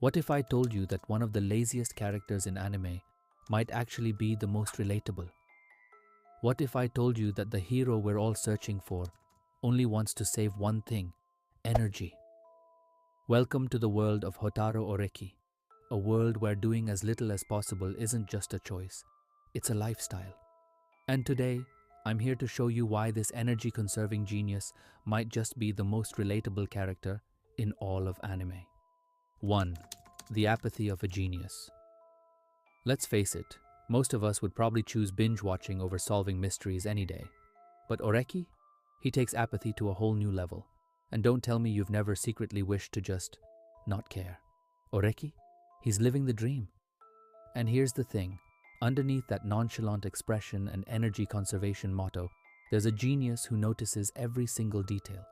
What if I told you that one of the laziest characters in anime might actually be the most relatable? What if I told you that the hero we're all searching for only wants to save one thing: energy? Welcome to the world of Houtarou Oreki, a world where doing as little as possible isn't just a choice, it's a lifestyle. And today, I'm here to show you why this energy-conserving genius might just be the most relatable character in all of anime. 1. The apathy of a genius. Let's face it, most of us would probably choose binge-watching over solving mysteries any day. But Oreki? He takes apathy to a whole new level. And don't tell me you've never secretly wished to just not care. Oreki? He's living the dream. And here's the thing. Underneath that nonchalant expression and energy conservation motto, there's a genius who notices every single detail.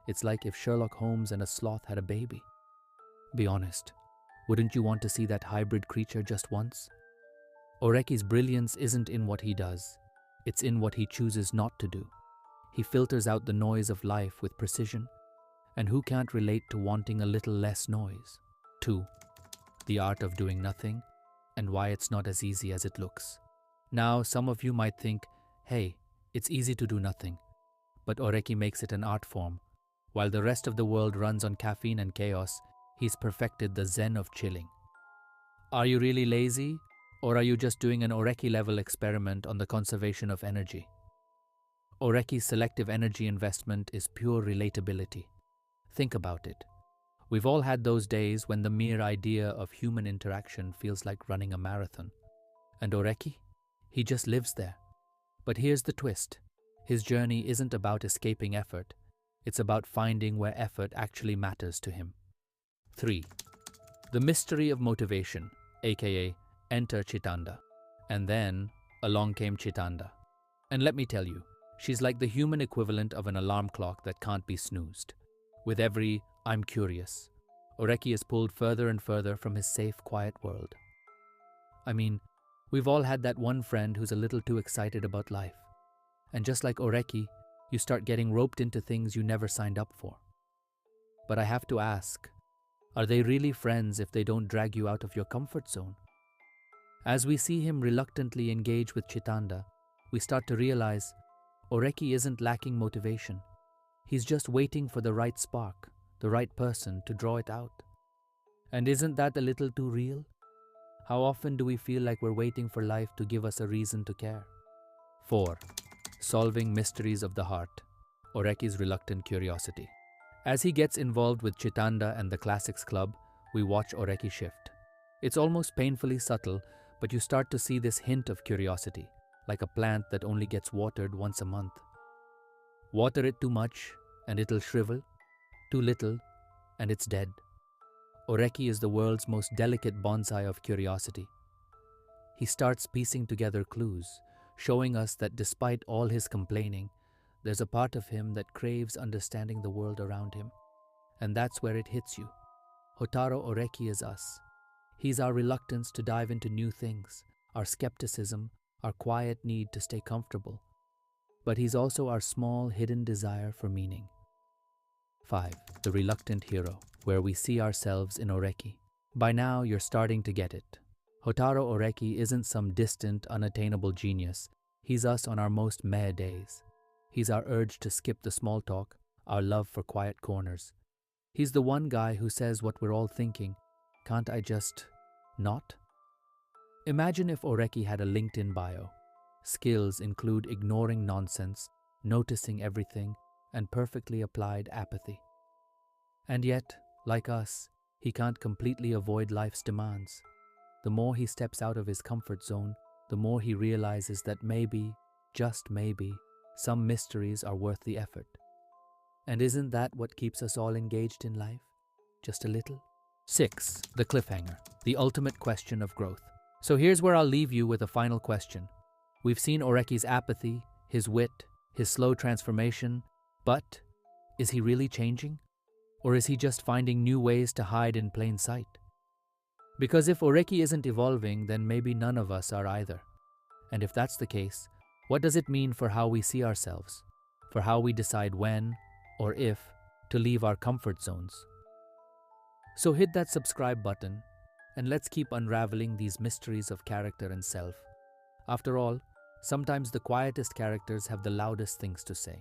It's like if Sherlock Holmes and a sloth had a baby. Be honest, wouldn't you want to see that hybrid creature just once? Oreki's brilliance isn't in what he does, it's in what he chooses not to do. He filters out the noise of life with precision, and who can't relate to wanting a little less noise? 2. The art of doing nothing, and why it's not as easy as it looks. Now, some of you might think, hey, it's easy to do nothing, but Oreki makes it an art form. While the rest of the world runs on caffeine and chaos, he's perfected the zen of chilling. Are you really lazy? Or are you just doing an Oreki-level experiment on the conservation of energy? Oreki's selective energy investment is pure relatability. Think about it. We've all had those days when the mere idea of human interaction feels like running a marathon. And Oreki? He just lives there. But here's the twist. His journey isn't about escaping effort. It's about finding where effort actually matters to him. 3. The mystery of motivation, a.k.a. enter Chitanda. And then, along came Chitanda. And let me tell you, she's like the human equivalent of an alarm clock that can't be snoozed. With every "I'm curious," Oreki is pulled further and further from his safe, quiet world. I mean, we've all had that one friend who's a little too excited about life. And just like Oreki, you start getting roped into things you never signed up for. But I have to ask, are they really friends if they don't drag you out of your comfort zone? As we see him reluctantly engage with Chitanda, we start to realize Oreki isn't lacking motivation. He's just waiting for the right spark, the right person to draw it out. And isn't that a little too real? How often do we feel like we're waiting for life to give us a reason to care? 4. Solving mysteries of the heart, Oreki's reluctant curiosity. As he gets involved with Chitanda and the Classics Club, we watch Oreki shift. It's almost painfully subtle, but you start to see this hint of curiosity, like a plant that only gets watered once a month. Water it too much, and it'll shrivel. Too little, and it's dead. Oreki is the world's most delicate bonsai of curiosity. He starts piecing together clues, showing us that despite all his complaining, there's a part of him that craves understanding the world around him. And that's where it hits you. Houtarou Oreki is us. He's our reluctance to dive into new things, our skepticism, our quiet need to stay comfortable. But he's also our small, hidden desire for meaning. 5. The reluctant hero, where we see ourselves in Oreki. By now, you're starting to get it. Houtarou Oreki isn't some distant, unattainable genius. He's us on our most meh days. He's our urge to skip the small talk, our love for quiet corners. He's the one guy who says what we're all thinking, can't I just not? Imagine if Oreki had a LinkedIn bio. Skills include ignoring nonsense, noticing everything, and perfectly applied apathy. And yet, like us, he can't completely avoid life's demands. The more he steps out of his comfort zone, the more he realizes that maybe, just maybe, some mysteries are worth the effort. And isn't that what keeps us all engaged in life? Just a little? 6. The cliffhanger, the ultimate question of growth. So here's where I'll leave you with a final question. We've seen Oreki's apathy, his wit, his slow transformation, but is he really changing? Or is he just finding new ways to hide in plain sight? Because if Oreki isn't evolving, then maybe none of us are either. And if that's the case, what does it mean for how we see ourselves? For how we decide when, or if, to leave our comfort zones? So hit that subscribe button and let's keep unraveling these mysteries of character and self. After all, sometimes the quietest characters have the loudest things to say.